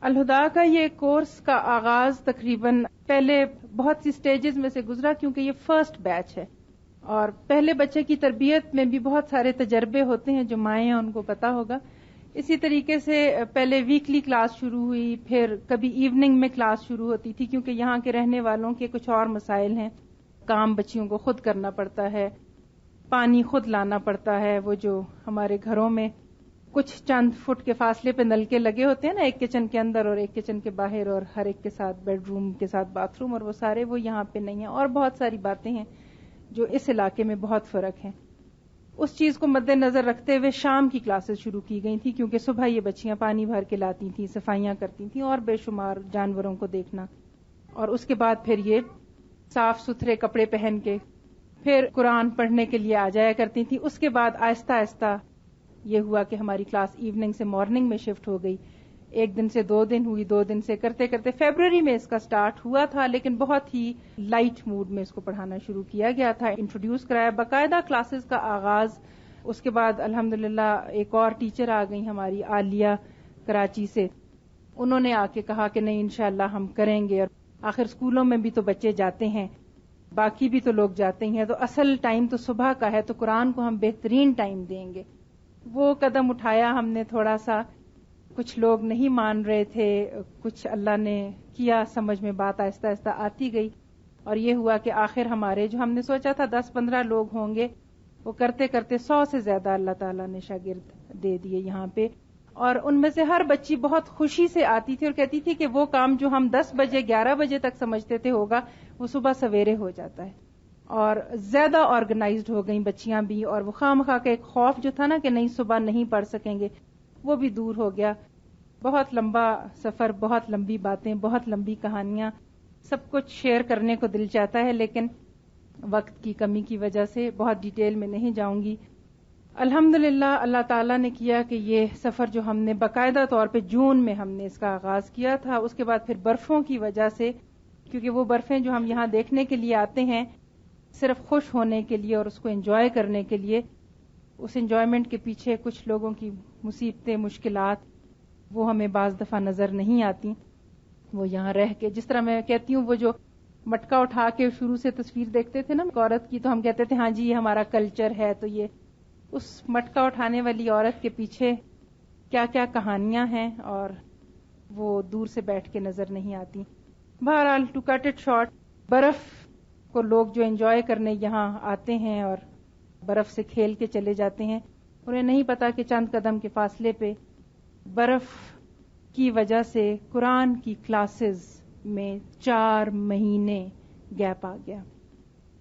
الہدا کا یہ کورس کا آغاز تقریباً پہلے بہت سی سٹیجز میں سے گزرا، کیونکہ یہ فرسٹ بیچ ہے اور پہلے بچے کی تربیت میں بھی بہت سارے تجربے ہوتے ہیں جو مائیں ہیں ان کو پتا ہوگا. اسی طریقے سے پہلے ویکلی کلاس شروع ہوئی، پھر کبھی ایوننگ میں کلاس شروع ہوتی تھی، کیونکہ یہاں کے رہنے والوں کے کچھ اور مسائل ہیں. کام بچیوں کو خود کرنا پڑتا ہے، پانی خود لانا پڑتا ہے. وہ جو ہمارے گھروں میں کچھ چند فٹ کے فاصلے پہ نلکے لگے ہوتے ہیں نا، ایک کچن کے اندر اور ایک کچن کے باہر، اور ہر ایک کے ساتھ بیڈ روم کے ساتھ باتھ روم، اور وہ سارے وہ یہاں پہ نہیں ہیں. اور بہت ساری باتیں ہیں جو اس علاقے میں بہت فرق ہیں. اس چیز کو مد نظر رکھتے ہوئے شام کی کلاسز شروع کی گئی تھی، کیونکہ صبح یہ بچیاں پانی بھر کے لاتی تھیں، صفائیاں کرتی تھیں اور بے شمار جانوروں کو دیکھنا. اور اس کے بعد پھر یہ صاف ستھرے کپڑے پہن کے پھر قرآن پڑھنے کے لیے آ جایا کرتی تھیں. اس کے بعد آہستہ آہستہ یہ ہوا کہ ہماری کلاس ایوننگ سے مارننگ میں شفٹ ہو گئی. ایک دن سے 2 دن ہوئی، 2 دن سے کرتے کرتے فیبروری میں اس کا سٹارٹ ہوا تھا، لیکن بہت ہی لائٹ موڈ میں اس کو پڑھانا شروع کیا گیا تھا. انٹروڈیوس کرایا باقاعدہ کلاسز کا آغاز. اس کے بعد الحمدللہ ایک اور ٹیچر آ گئی ہماری عالیہ کراچی سے. انہوں نے آ کے کہا کہ نہیں انشاءاللہ ہم کریں گے، اور آخر اسکولوں میں بھی تو بچے جاتے ہیں، باقی بھی تو لوگ جاتے ہیں، تو اصل ٹائم تو صبح کا ہے، تو قرآن کو ہم بہترین ٹائم دیں گے. وہ قدم اٹھایا ہم نے تھوڑا سا. کچھ لوگ نہیں مان رہے تھے، کچھ اللہ نے کیا سمجھ میں، بات آہستہ آہستہ آتی گئی. اور یہ ہوا کہ آخر ہمارے جو ہم نے سوچا تھا 10-15 لوگ ہوں گے، وہ کرتے کرتے 100 سے زیادہ اللہ تعالیٰ نے شاگرد دے دیے یہاں پہ. اور ان میں سے ہر بچی بہت خوشی سے آتی تھی اور کہتی تھی کہ وہ کام جو ہم 10 بجے 11 بجے تک سمجھتے تھے ہوگا، وہ صبح سویرے ہو جاتا ہے. اور زیادہ آرگنائزڈ ہو گئیں بچیاں بھی، اور وہ خواہ کا ایک خوف جو تھا نا کہ نہیں صبح نہیں پڑھ سکیں گے، وہ بھی دور ہو گیا. بہت لمبا سفر، بہت لمبی باتیں، بہت لمبی کہانیاں، سب کچھ شیئر کرنے کو دل چاہتا ہے، لیکن وقت کی کمی کی وجہ سے بہت ڈیٹیل میں نہیں جاؤں گی. الحمدللہ اللہ تعالیٰ نے کیا کہ یہ سفر جو ہم نے باقاعدہ طور پہ جون میں ہم نے اس کا آغاز کیا تھا، اس کے بعد پھر برفوں کی وجہ سے، کیونکہ وہ برفیں جو ہم یہاں دیکھنے کے لیے آتے ہیں صرف خوش ہونے کے لیے اور اس کو انجوائے کرنے کے لیے، اس انجوائمنٹ کے پیچھے کچھ لوگوں کی مصیبتیں، مشکلات، وہ ہمیں بعض دفعہ نظر نہیں آتی. وہ یہاں رہ کے، جس طرح میں کہتی ہوں، وہ جو مٹکا اٹھا کے شروع سے تصویر دیکھتے تھے نا عورت کی، تو ہم کہتے تھے ہاں جی یہ ہمارا کلچر ہے. تو یہ اس مٹکا اٹھانے والی عورت کے پیچھے کیا کیا کہانیاں ہیں، اور وہ دور سے بیٹھ کے نظر نہیں آتی. بہرحال ٹو کٹ اٹ شارٹ، برف کو لوگ جو انجوائے کرنے یہاں آتے ہیں اور برف سے کھیل کے چلے جاتے ہیں، انہیں نہیں پتا کہ چند قدم کے فاصلے پہ برف کی وجہ سے قرآن کی کلاسز میں 4 مہینے گیپ آ گیا.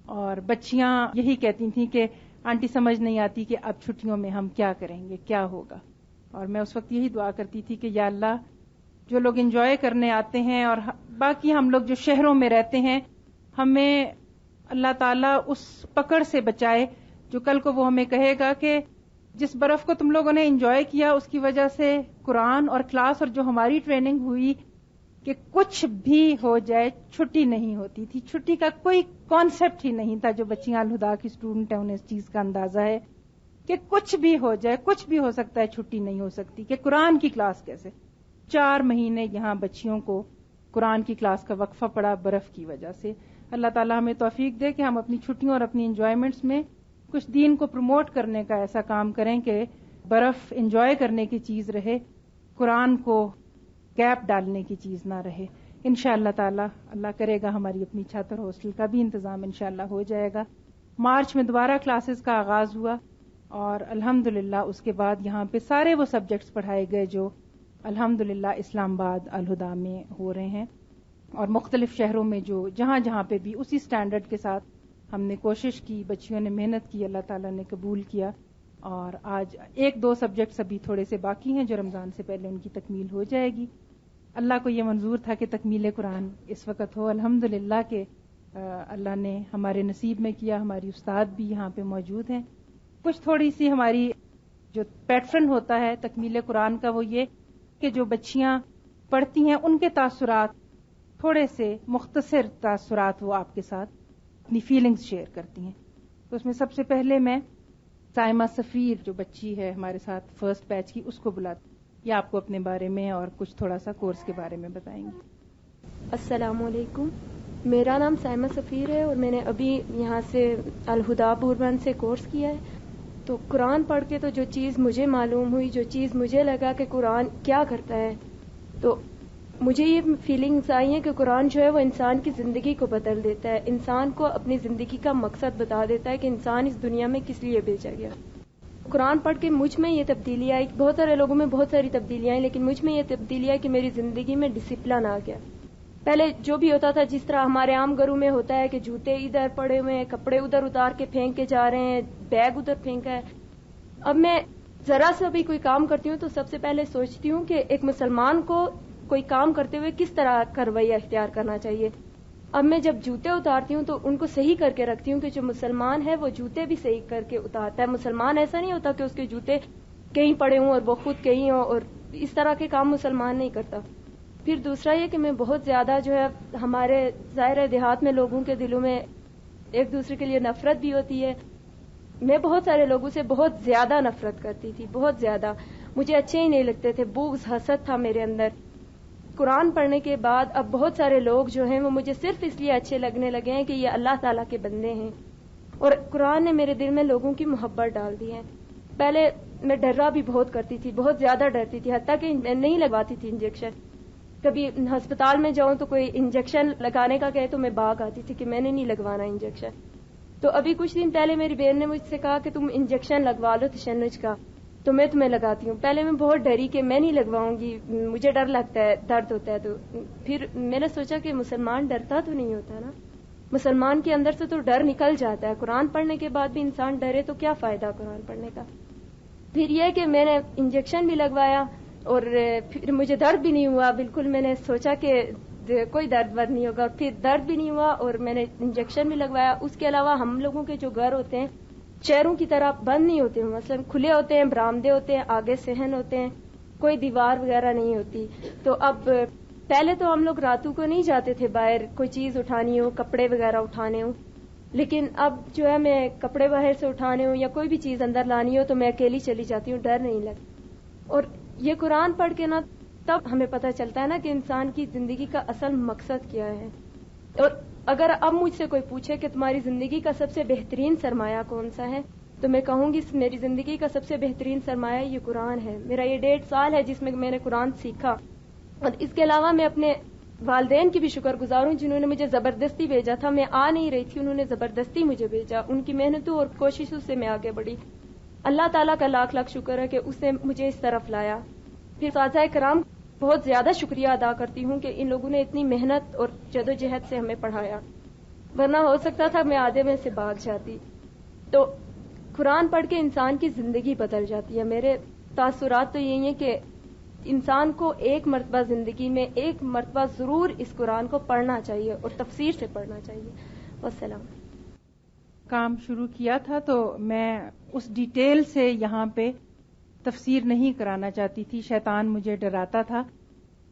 اور بچیاں یہی کہتی تھیں کہ آنٹی سمجھ نہیں آتی کہ اب چھٹیوں میں ہم کیا کریں گے، کیا ہوگا. اور میں اس وقت یہی دعا کرتی تھی کہ یا اللہ، جو لوگ انجوائے کرنے آتے ہیں اور باقی ہم لوگ جو شہروں میں رہتے ہیں، ہمیں اللہ تعالیٰ اس پکڑ سے بچائے جو کل کو وہ ہمیں کہے گا کہ جس برف کو تم لوگوں نے انجوائے کیا اس کی وجہ سے قرآن اور کلاس اور جو ہماری ٹریننگ ہوئی کہ کچھ بھی ہو جائے چھٹی نہیں ہوتی تھی. چھٹی کا کوئی کانسیپٹ ہی نہیں تھا. جو بچیاں الہدا کی اسٹوڈنٹ ہیں انہیں اس چیز کا اندازہ ہے کہ کچھ بھی ہو جائے، کچھ بھی ہو سکتا ہے، چھٹی نہیں ہو سکتی. کہ قرآن کی کلاس کیسے؟ 4 مہینے یہاں بچیوں کو قرآن کی کلاس کا وقفہ پڑا برف کی وجہ سے. اللہ تعالیٰ ہمیں توفیق دے کہ ہم اپنی چھٹیوں اور اپنی انجوائمنٹس میں کچھ دین کو پروموٹ کرنے کا ایسا کام کریں کہ برف انجوائے کرنے کی چیز رہے، قرآن کو گیپ ڈالنے کی چیز نہ رہے. انشاءاللہ تعالی اللہ کرے گا ہماری اپنی چھت اور ہاسٹل کا بھی انتظام انشاءاللہ ہو جائے گا. مارچ میں دوبارہ کلاسز کا آغاز ہوا اور الحمدللہ اس کے بعد یہاں پہ سارے وہ سبجیکٹس پڑھائے گئے جو الحمدللہ اسلام آباد الہدا میں ہو رہے ہیں، اور مختلف شہروں میں جو جہاں جہاں پہ بھی اسی سٹینڈرڈ کے ساتھ ہم نے کوشش کی، بچیوں نے محنت کی، اللہ تعالیٰ نے قبول کیا. اور آج 1-2 سبجیکٹس ابھی تھوڑے سے باقی ہیں جو رمضان سے پہلے ان کی تکمیل ہو جائے گی. اللہ کو یہ منظور تھا کہ تکمیل قرآن اس وقت ہو. الحمدللہ کہ اللہ نے ہمارے نصیب میں کیا. ہماری استاد بھی یہاں پہ موجود ہیں. کچھ تھوڑی سی ہماری جو پیٹرن ہوتا ہے تکمیل قرآن کا وہ یہ کہ جو بچیاں پڑھتی ہیں ان کے تاثرات، تھوڑے سے مختصر تاثرات وہ آپ کے ساتھ اپنی فیلنگز شیئر کرتی ہیں. تو اس میں سب سے پہلے میں سائمہ سفیر جو بچی ہے ہمارے ساتھ فرسٹ بیچ کی، اس کو بلاتی. یہ آپ کو اپنے بارے میں اور کچھ تھوڑا سا کورس کے بارے میں بتائیں گے. السلام علیکم. میرا نام سائمہ سفیر ہے اور میں نے ابھی یہاں سے الہدا بوربن سے کورس کیا ہے. تو قرآن پڑھ کے تو جو چیز مجھے معلوم ہوئی، جو چیز مجھے لگا کہ قرآن کیا کرتا ہے، تو مجھے یہ فیلنگز آئی ہیں کہ قرآن جو ہے وہ انسان کی زندگی کو بدل دیتا ہے، انسان کو اپنی زندگی کا مقصد بتا دیتا ہے کہ انسان اس دنیا میں کس لیے بھیجا گیا. قرآن پڑھ کے مجھ میں یہ تبدیلی آئی. بہت سارے لوگوں میں بہت ساری تبدیلیاں آئیں، لیکن مجھ میں یہ تبدیلی آئی کہ میری زندگی میں ڈسپلن آ گیا. پہلے جو بھی ہوتا تھا، جس طرح ہمارے عام گھروں میں ہوتا ہے کہ جوتے ادھر پڑے ہوئے ہیں، کپڑے ادھر اتار کے پھینک کے جا رہے ہیں، بیگ ادھر پھینکا ہے. اب میں ذرا سا بھی کوئی کام کرتی ہوں تو سب سے پہلے سوچتی ہوں کہ ایک مسلمان کو کوئی کام کرتے ہوئے کس طرح کا رویہ اختیار کرنا چاہیے. اب میں جب جوتے اتارتی ہوں تو ان کو صحیح کر کے رکھتی ہوں کہ جو مسلمان ہے وہ جوتے بھی صحیح کر کے اتارتا ہے. مسلمان ایسا نہیں ہوتا کہ اس کے جوتے کہیں پڑے ہوں اور وہ خود کہیں ہوں، اور اس طرح کے کام مسلمان نہیں کرتا. پھر دوسرا یہ کہ میں بہت زیادہ جو ہے، ہمارے ظاہر دیہات میں لوگوں کے دلوں میں ایک دوسرے کے لیے نفرت بھی ہوتی ہے. میں بہت سارے لوگوں سے بہت زیادہ نفرت کرتی تھی، بہت زیادہ. مجھے اچھے ہی نہیں لگتے تھے، بغض حسد تھا میرے اندر. قرآن پڑھنے کے بعد اب بہت سارے لوگ جو ہیں وہ مجھے صرف اس لیے اچھے لگنے لگے ہیں کہ یہ اللہ تعالیٰ کے بندے ہیں، اور قرآن نے میرے دل میں لوگوں کی محبت ڈال دی ہے. پہلے میں ڈرا بھی بہت کرتی تھی، بہت زیادہ ڈرتی تھی، حتیٰ کہ میں نہیں لگواتی تھی انجیکشن. کبھی ہسپتال میں جاؤں تو کوئی انجیکشن لگانے کا کہے تو میں بھاگ آتی تھی کہ میں نے نہیں لگوانا انجیکشن. تو ابھی کچھ دن پہلے میری بہن نے مجھ سے کہا کہ تم انجیکشن لگوا لو تشنج کا، تو میں تمہیں لگاتی ہوں. پہلے میں بہت ڈری کہ میں نہیں لگواؤں گی، مجھے ڈر لگتا ہے، درد ہوتا ہے. تو پھر میں نے سوچا کہ مسلمان ڈرتا تو نہیں ہوتا نا، مسلمان کے اندر سے تو ڈر نکل جاتا ہے. قرآن پڑھنے کے بعد بھی انسان ڈرے تو کیا فائدہ قرآن پڑھنے کا. پھر یہ کہ میں نے انجیکشن بھی لگوایا اور پھر مجھے درد بھی نہیں ہوا بالکل. میں نے سوچا کہ کوئی درد ورد نہیں ہوگا، پھر درد بھی نہیں ہوا اور میں نے انجیکشن بھی لگوایا. اس کے علاوہ ہم لوگوں کے جو گھر ہوتے ہیں شہروں کی طرح بند نہیں ہوتے ہیں، مثلا کھلے ہوتے ہیں، برآمدے ہوتے ہیں، آگے صحن ہوتے ہیں، کوئی دیوار وغیرہ نہیں ہوتی. تو اب پہلے تو ہم لوگ راتوں کو نہیں جاتے تھے باہر، کوئی چیز اٹھانی ہو، کپڑے وغیرہ اٹھانے ہوں، لیکن اب جو ہے میں کپڑے باہر سے اٹھانے ہوں یا کوئی بھی چیز اندر لانی ہو تو میں اکیلی چلی جاتی ہوں، ڈر نہیں لگتا. اور یہ قرآن پڑھ کے نا تب ہمیں پتہ چلتا ہے نا کہ انسان کی زندگی کا اصل مقصد کیا ہے. اور اگر اب مجھ سے کوئی پوچھے کہ تمہاری زندگی کا سب سے بہترین سرمایہ کون سا ہے، تو میں کہوں گی میری زندگی کا سب سے بہترین سرمایہ یہ قرآن ہے. میرا یہ 1.5 سال ہے جس میں نے قرآن سیکھا. اور اس کے علاوہ میں اپنے والدین کی بھی شکر گزار ہوں جنہوں نے مجھے زبردستی بھیجا تھا. میں آ نہیں رہی تھی، انہوں نے زبردستی مجھے بھیجا. ان کی محنتوں اور کوششوں سے میں آگے بڑھی. اللہ تعالیٰ کا لاکھ لاکھ شکر ہے کہ اس نے مجھے اس طرف لایا. پھر اساتذہ کرام بہت زیادہ شکریہ ادا کرتی ہوں کہ ان لوگوں نے اتنی محنت اور جدوجہد سے ہمیں پڑھایا، ورنہ ہو سکتا تھا میں آدھے میں سے بھاگ جاتی. تو قرآن پڑھ کے انسان کی زندگی بدل جاتی ہے. میرے تاثرات تو یہی ہیں کہ انسان کو ایک مرتبہ زندگی میں ایک مرتبہ ضرور اس قرآن کو پڑھنا چاہیے اور تفسیر سے پڑھنا چاہیے. والسلام. کام شروع کیا تھا تو میں اس ڈیٹیل سے یہاں پہ تفسیر نہیں کرانا چاہتی تھی. شیطان مجھے ڈراتا تھا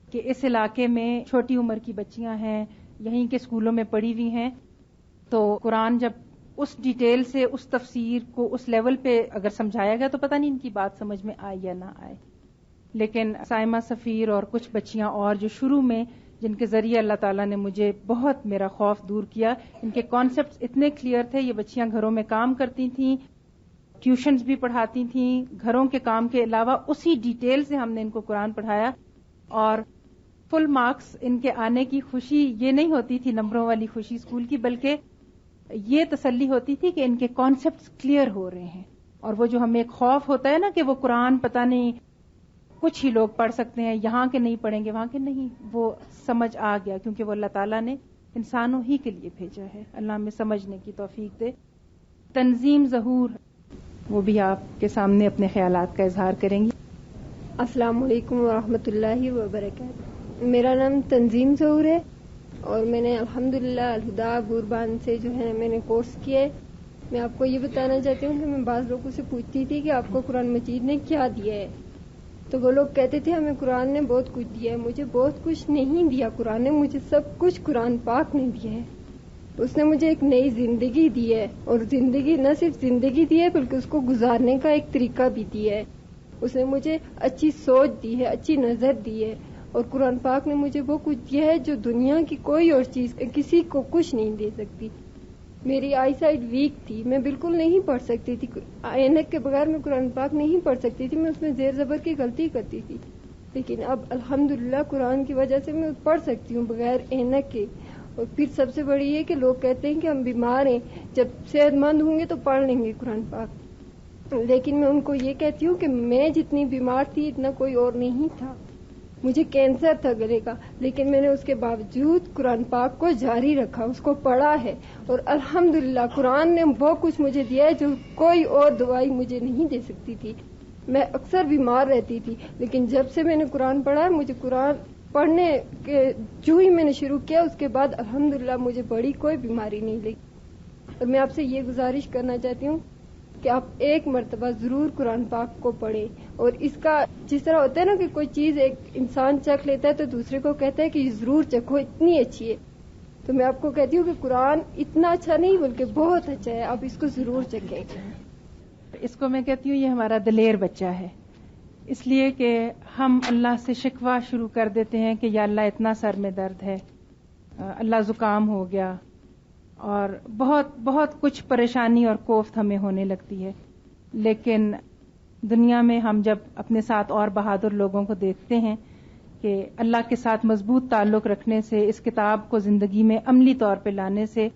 کہ اس علاقے میں چھوٹی عمر کی بچیاں ہیں، یہیں کے اسکولوں میں پڑھی ہوئی ہیں، تو قرآن جب اس ڈیٹیل سے اس تفسیر کو اس لیول پہ اگر سمجھایا گیا تو پتہ نہیں ان کی بات سمجھ میں آئے یا نہ آئے. لیکن سائمہ سفیر اور کچھ بچیاں اور جو شروع میں جن کے ذریعے اللہ تعالیٰ نے مجھے بہت میرا خوف دور کیا، ان کے کانسیپٹس اتنے کلیئر تھے. یہ بچیاں گھروں میں کام کرتی تھیں، ٹیوشنز بھی پڑھاتی تھیں، گھروں کے کام کے علاوہ اسی ڈیٹیل سے ہم نے ان کو قرآن پڑھایا. اور فل مارکس ان کے آنے کی خوشی یہ نہیں ہوتی تھی نمبروں والی خوشی اسکول کی، بلکہ یہ تسلی ہوتی تھی کہ ان کے کانسیپٹس کلیئر ہو رہے ہیں. اور وہ جو ہمیں ایک خوف ہوتا ہے نا کہ وہ قرآن پتہ نہیں کچھ ہی لوگ پڑھ سکتے ہیں، یہاں کے نہیں پڑھیں گے وہاں کے نہیں، وہ سمجھ آ گیا کیونکہ وہ اللہ تعالیٰ نے انسانوں ہی کے لیے بھیجا ہے. اللہ ہمیں سمجھنے کی توفیق دے. تنظیم ظہور وہ بھی آپ کے سامنے اپنے خیالات کا اظہار کریں گی. السلام علیکم ورحمۃ اللہ وبرکاتہ. میرا نام تنظیم ظہور ہے اور میں نے الحمدللہ الہدا بوربان سے جو ہے میں نے کورس کیا ہے. میں آپ کو یہ بتانا چاہتی ہوں کہ میں بعض لوگوں سے پوچھتی تھی کہ آپ کو قرآن مجید نے کیا دیا ہے، تو وہ لوگ کہتے تھے ہمیں قرآن نے بہت کچھ دیا ہے. مجھے بہت کچھ نہیں دیا قرآن نے، مجھے سب کچھ قرآن پاک نے دیا ہے. اس نے مجھے ایک نئی زندگی دی ہے، اور زندگی نہ صرف زندگی دی ہے بلکہ اس کو گزارنے کا ایک طریقہ بھی دیا ہے. اس نے مجھے اچھی سوچ دی ہے، اچھی نظر دی ہے، اور قرآن پاک نے مجھے وہ کچھ دیا ہے جو دنیا کی کوئی اور چیز کسی کو کچھ نہیں دے سکتی۔ میری آئی سائٹ ویک تھی، میں بالکل نہیں پڑھ سکتی تھی، اینک کے بغیر میں قرآن پاک نہیں پڑھ سکتی تھی، میں اس میں زیر زبر کی غلطی کرتی تھی، لیکن اب الحمدللہ قرآن کی وجہ سے میں پڑھ سکتی ہوں بغیر اینک کے۔ اور پھر سب سے بڑی یہ کہ لوگ کہتے ہیں کہ ہم بیمار ہیں، جب صحت مند ہوں گے تو پڑھ لیں گے قرآن پاک، لیکن میں ان کو یہ کہتی ہوں کہ میں جتنی بیمار تھی اتنا کوئی اور نہیں تھا۔ مجھے کینسر تھا گلے کا، لیکن میں نے اس کے باوجود قرآن پاک کو جاری رکھا، اس کو پڑھا ہے، اور الحمدللہ قرآن نے وہ کچھ مجھے دیا ہے جو کوئی اور دوائی مجھے نہیں دے سکتی تھی۔ میں اکثر بیمار رہتی تھی، لیکن جب سے میں نے قرآن پڑھا، مجھے قرآن پڑھنے کے جو ہی میں نے شروع کیا اس کے بعد الحمدللہ مجھے بڑی کوئی بیماری نہیں لگی۔ اور میں آپ سے یہ گزارش کرنا چاہتی ہوں کہ آپ ایک مرتبہ ضرور قرآن پاک کو پڑھیں، اور اس کا جس طرح ہوتا ہے نا کہ کوئی چیز ایک انسان چکھ لیتا ہے تو دوسرے کو کہتا ہے کہ یہ ضرور چکھو، اتنی اچھی ہے، تو میں آپ کو کہتی ہوں کہ قرآن اتنا اچھا نہیں بلکہ بہت اچھا ہے، آپ اس کو ضرور چکھیں۔ اس کو میں کہتی ہوں یہ ہمارا دلیر بچہ ہے، اس لیے کہ ہم اللہ سے شکوہ شروع کر دیتے ہیں کہ یا اللہ اتنا سر میں درد ہے، اللہ زکام ہو گیا، اور بہت بہت کچھ پریشانی اور کوفت ہمیں ہونے لگتی ہے۔ لیکن دنیا میں ہم جب اپنے ساتھ اور بہادر لوگوں کو دیکھتے ہیں کہ اللہ کے ساتھ مضبوط تعلق رکھنے سے، اس کتاب کو زندگی میں عملی طور پہ لانے سے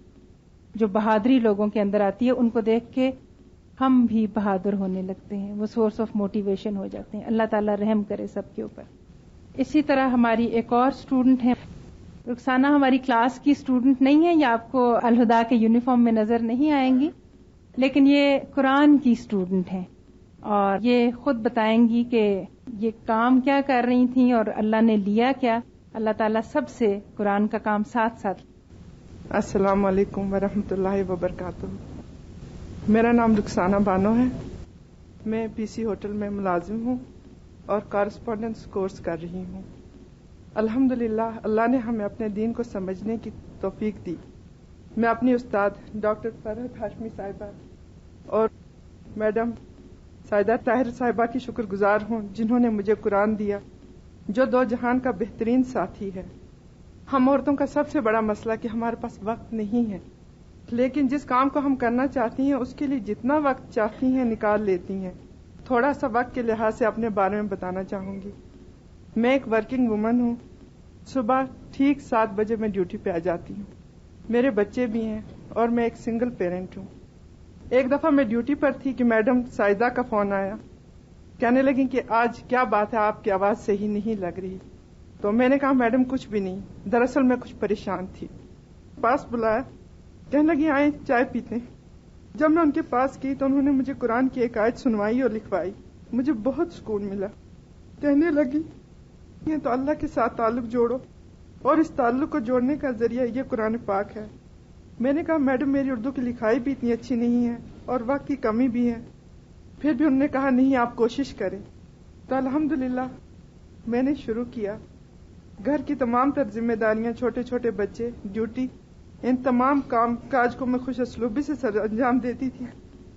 جو بہادری لوگوں کے اندر آتی ہے، ان کو دیکھ کے ہم بھی بہادر ہونے لگتے ہیں، وہ سورس آف موٹیویشن ہو جاتے ہیں۔ اللہ تعالیٰ رحم کرے سب کے اوپر۔ اسی طرح ہماری ایک اور اسٹوڈنٹ ہے رخسانہ، ہماری کلاس کی اسٹوڈنٹ نہیں ہے، یہ آپ کو الہدا کے یونیفارم میں نظر نہیں آئیں گی، لیکن یہ قرآن کی اسٹوڈنٹ ہیں، اور یہ خود بتائیں گی کہ یہ کام کیا کر رہی تھیں اور اللہ نے لیا کیا۔ اللہ تعالیٰ سب سے قرآن کا کام ساتھ ساتھ۔ السلام علیکم ورحمۃ اللہ وبرکاتہ۔ میرا نام رخسانہ بانو ہے، میں پی سی ہوٹل میں ملازم ہوں اور کارسپونڈنس کورس کر رہی ہوں۔ الحمدللہ اللہ نے ہمیں اپنے دین کو سمجھنے کی توفیق دی۔ میں اپنی استاد ڈاکٹر فرحت ہاشمی صاحبہ اور میڈم سائدہ طاہر صاحبہ کی شکر گزار ہوں، جنہوں نے مجھے قرآن دیا، جو دو جہان کا بہترین ساتھی ہے۔ ہم عورتوں کا سب سے بڑا مسئلہ کہ ہمارے پاس وقت نہیں ہے، لیکن جس کام کو ہم کرنا چاہتی ہیں اس کے لیے جتنا وقت چاہتی ہیں نکال لیتی ہیں۔ تھوڑا سا وقت کے لحاظ سے اپنے بارے میں بتانا چاہوں گی۔ میں ایک ورکنگ وومن ہوں، صبح ٹھیک 7 بجے میں ڈیوٹی پہ آ جاتی ہوں، میرے بچے بھی ہیں اور میں ایک سنگل پیرنٹ ہوں۔ ایک دفعہ میں ڈیوٹی پر تھی کہ میڈم سائدہ کا فون آیا، کہنے لگی کہ آج کیا بات ہے، آپ کی آواز صحیح نہیں لگ رہی۔ تو میں نے کہا میڈم کچھ بھی نہیں، دراصل میں کچھ پریشان تھی۔ پاس بلایا، کہنے لگی آئیں چائے پیتے ہیں۔ جب میں ان کے پاس گئی تو انہوں نے مجھے قرآن کی ایک آیت سنوائی اور لکھوائی، مجھے بہت سکون ملا۔ کہنے لگی یہ تو اللہ کے ساتھ تعلق جوڑو، اور اس تعلق کو جوڑنے کا ذریعہ یہ قرآن پاک ہے۔ میں نے کہا میڈم میری اردو کی لکھائی بھی اتنی اچھی نہیں ہے اور وقت کی کمی بھی ہے۔ پھر بھی انہوں نے کہا نہیں آپ کوشش کریں۔ تو الحمدللہ میں نے شروع کیا۔ گھر کی تمام تر ذمہ داریاں، چھوٹے چھوٹے بچے، ڈیوٹی، ان تمام کام کاج کو میں خوش اسلوبی سے سر انجام دیتی تھی،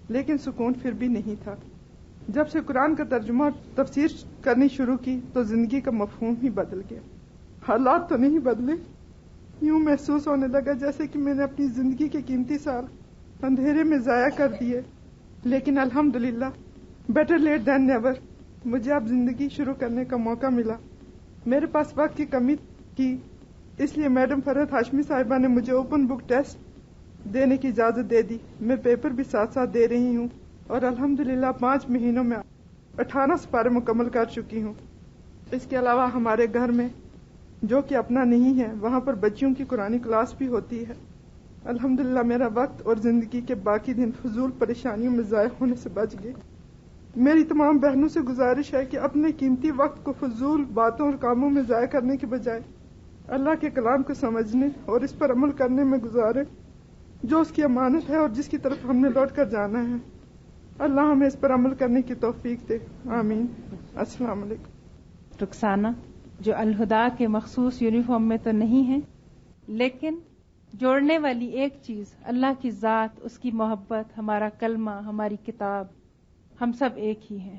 لیکن سکون پھر بھی نہیں تھا۔ جب سے قرآن کا ترجمہ اور تفسیر کرنی شروع کی تو زندگی کا مفہوم ہی بدل گیا۔ حالات تو نہیں بدلے، یوں محسوس ہونے لگا جیسے کہ میں نے اپنی زندگی کے قیمتی سال اندھیرے میں ضائع کر دیے، لیکن الحمدللہ بیٹر لیٹ دین نیور، مجھے اب زندگی شروع کرنے کا موقع ملا۔ میرے پاس وقت کی کمی تھی، اس لیے میڈم فرحت ہاشمی صاحبہ نے مجھے اوپن بک ٹیسٹ دینے کی اجازت دے دی۔ میں پیپر بھی ساتھ ساتھ دے رہی ہوں اور الحمدللہ 5 مہینوں میں 18 سپارے مکمل کر چکی ہوں۔ اس کے علاوہ ہمارے گھر میں جو کہ اپنا نہیں ہے، وہاں پر بچیوں کی قرآنی کلاس بھی ہوتی ہے۔ الحمدللہ میرا وقت اور زندگی کے باقی دن فضول پریشانیوں میں ضائع ہونے سے بچ گئے۔ میری تمام بہنوں سے گزارش ہے کہ اپنے قیمتی وقت کو فضول باتوں اور کاموں میں ضائع کرنے کے بجائے اللہ کے کلام کو سمجھنے اور اس پر عمل کرنے میں گزارے، جو اس کی امانت ہے اور جس کی طرف ہم نے لوٹ کر جانا ہے۔ اللہ ہمیں اس پر عمل کرنے کی توفیق دے، آمین۔ السلام علیکم۔ رخسانہ جو الہدا کے مخصوص یونیفارم میں تو نہیں ہے، لیکن جوڑنے والی ایک چیز اللہ کی ذات، اس کی محبت، ہمارا کلمہ، ہماری کتاب، ہم سب ایک ہی ہیں۔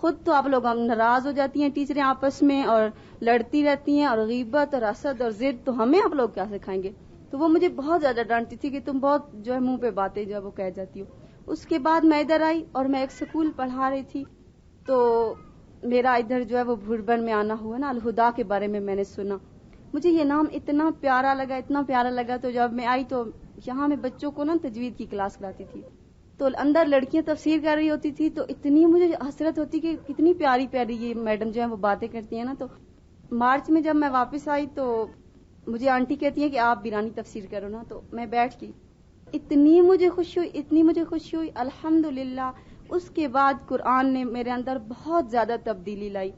خود تو آپ لوگ ناراض ہو جاتی ہیں ٹیچریں آپس میں اور لڑتی رہتی ہیں، اور غیبت اور حسد اور ضد تو ہمیں آپ لوگ کیا سکھائیں گے. تو وہ مجھے بہت زیادہ ڈانٹتی تھی کہ تم بہت جو ہے منہ پہ باتیں جو ہے وہ کہہ جاتی ہو. اس کے بعد میں ادھر آئی اور میں ایک سکول پڑھا رہی تھی، تو میرا ادھر جو ہے وہ بھوربن میں آنا ہوا نا. الہدا کے بارے میں نے سنا، مجھے یہ نام اتنا پیارا لگا. تو جب میں آئی تو یہاں میں بچوں کو نا تجوید کی کلاس کراتی تھی، تو اندر لڑکیاں تفسیر کر رہی ہوتی تھی، تو اتنی مجھے حسرت ہوتی کہ کتنی پیاری پیاری یہ میڈم جو ہے وہ باتیں کرتی ہیں نا. تو مارچ میں جب میں واپس آئی تو مجھے آنٹی کہتی ہیں کہ آپ بیرانی تفسیر کرو نا. تو میں بیٹھ گئی، اتنی مجھے خوشی ہوئی الحمدللہ. اس کے بعد قرآن نے میرے اندر بہت زیادہ تبدیلی لائی.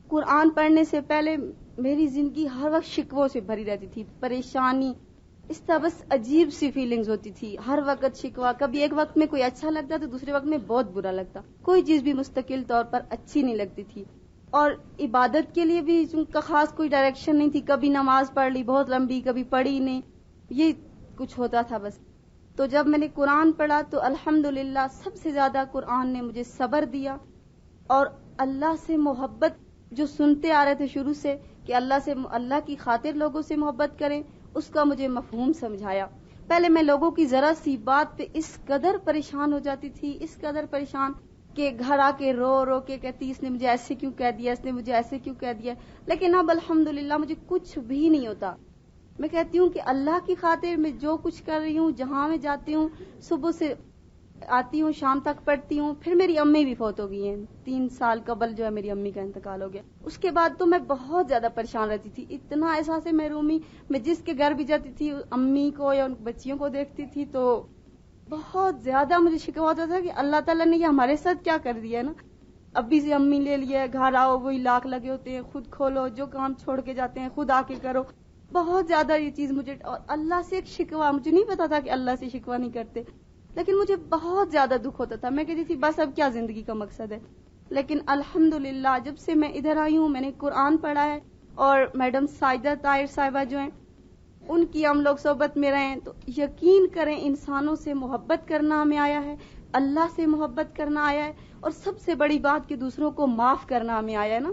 قرآن پڑھنے سے پہلے میری زندگی ہر وقت شکووں سے بھری رہتی تھی، پریشانی، اس طرح بس عجیب سی فیلنگز ہوتی تھی، ہر وقت شکوا. کبھی ایک وقت میں کوئی اچھا لگتا تو دوسرے وقت میں بہت برا لگتا، کوئی چیز بھی مستقل طور پر اچھی نہیں لگتی تھی. اور عبادت کے لیے بھی ان کا خاص کوئی ڈائریکشن نہیں تھی، کبھی نماز پڑھ لی بہت لمبی، کبھی پڑھی نہیں، یہ کچھ ہوتا تھا بس. تو جب میں نے قرآن پڑھا تو الحمدللہ سب سے زیادہ قرآن نے مجھے صبر دیا، اور اللہ سے محبت جو سنتے آ رہے تھے شروع سے کہ اللہ کی خاطر لوگوں سے محبت کریں، اس کا مجھے مفہوم سمجھایا. پہلے میں لوگوں کی ذرا سی بات پہ اس قدر پریشان ہو جاتی تھی، اس قدر پریشان کہ گھر آ کے رو رو کے کہتی اس نے مجھے ایسے کیوں کہہ دیا، اس نے مجھے ایسے کیوں کہہ دیا. لیکن اب الحمدللہ مجھے کچھ بھی نہیں ہوتا. میں کہتی ہوں کہ اللہ کی خاطر میں جو کچھ کر رہی ہوں، جہاں میں جاتی ہوں، صبح سے آتی ہوں شام تک پڑھتی ہوں. پھر میری امی بھی فوت ہو گئی ہیں، 3 سال قبل جو ہے میری امی کا انتقال ہو گیا. اس کے بعد تو میں بہت زیادہ پریشان رہتی تھی، اتنا احساس محرومی. میں جس کے گھر بھی جاتی تھی امی کو یا ان بچیوں کو دیکھتی تھی تو بہت زیادہ مجھے شکوہ ہوتا تھا کہ اللہ تعالیٰ نے یہ ہمارے ساتھ کیا کر دیا ہے نا. ابھی سے امی لے لیا، گھر آؤ وہی لاکھ لگے ہوتے ہیں، خود کھولو، جو کام چھوڑ کے جاتے ہیں خود آ کے کرو. بہت زیادہ یہ چیز مجھے، اور اللہ سے ایک شکوہ، مجھے نہیں پتا تھا کہ اللہ سے شکوہ نہیں کرتے، لیکن مجھے بہت زیادہ دکھ ہوتا تھا. میں کہتی تھی بس اب کیا زندگی کا مقصد ہے. لیکن الحمدللہ جب سے میں ادھر آئی ہوں، میں نے قرآن پڑھا ہے، اور میڈم سائدہ طاہر صاحبہ جو ہیں ان کی ہم لوگ صحبت میں رہے ہیں، تو یقین کریں انسانوں سے محبت کرنا ہمیں آیا ہے، اللہ سے محبت کرنا آیا ہے، اور سب سے بڑی بات کہ دوسروں کو معاف کرنا ہمیں آیا ہے نا.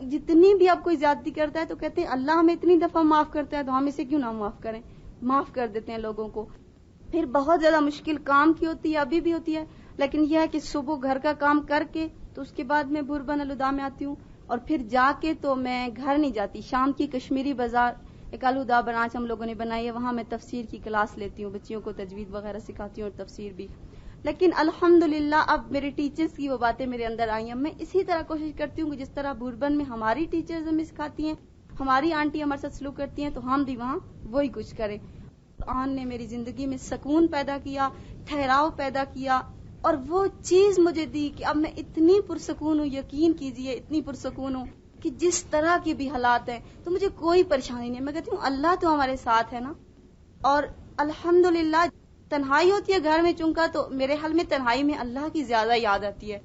جتنی بھی آپ کوئی زیادتی کرتا ہے تو کہتے ہیں اللہ ہمیں اتنی دفعہ معاف کرتا ہے تو ہم اسے کیوں نہ معاف کریں. معاف کر دیتے ہیں لوگوں کو. پھر بہت زیادہ مشکل کام کی ہوتی ہے، ابھی بھی ہوتی ہے، لیکن یہ ہے کہ صبح گھر کا کام کر کے تو اس کے بعد میں بھوربن الہدا میں آتی ہوں، اور پھر جا کے تو میں گھر نہیں جاتی. شام کی کشمیری بازار ایک الہدا برانچ ہم لوگوں نے بنائی ہے، وہاں میں تفسیر کی کلاس لیتی ہوں، بچیوں کو تجوید وغیرہ سکھاتی ہوں اور تفسیر بھی. لیکن الحمدللہ اب میرے ٹیچرز کی وہ باتیں میرے اندر آئی ہیں. میں اسی طرح کوشش کرتی ہوں کہ جس طرح بھوربن میں ہماری ٹیچرز ہمیں سکھاتی ہیں، ہماری آنٹی ہمارے ساتھ سلوک کرتی ہیں، تو ہم بھی وہاں وہی کچھ کریں. قرآن نے میری زندگی میں سکون پیدا کیا، ٹھہراؤ پیدا کیا، اور وہ چیز مجھے دی کہ اب میں اتنی پرسکون ہوں، یقین کیجئے اتنی پرسکون ہوں کہ جس طرح کے بھی حالات ہیں تو مجھے کوئی پریشانی نہیں. میں کہتی ہوں اللہ تو ہمارے ساتھ ہے نا. اور الحمدللہ تنہائی ہوتی ہے گھر میں چونکہ، تو میرے حال میں تنہائی میں اللہ کی زیادہ یاد آتی ہے.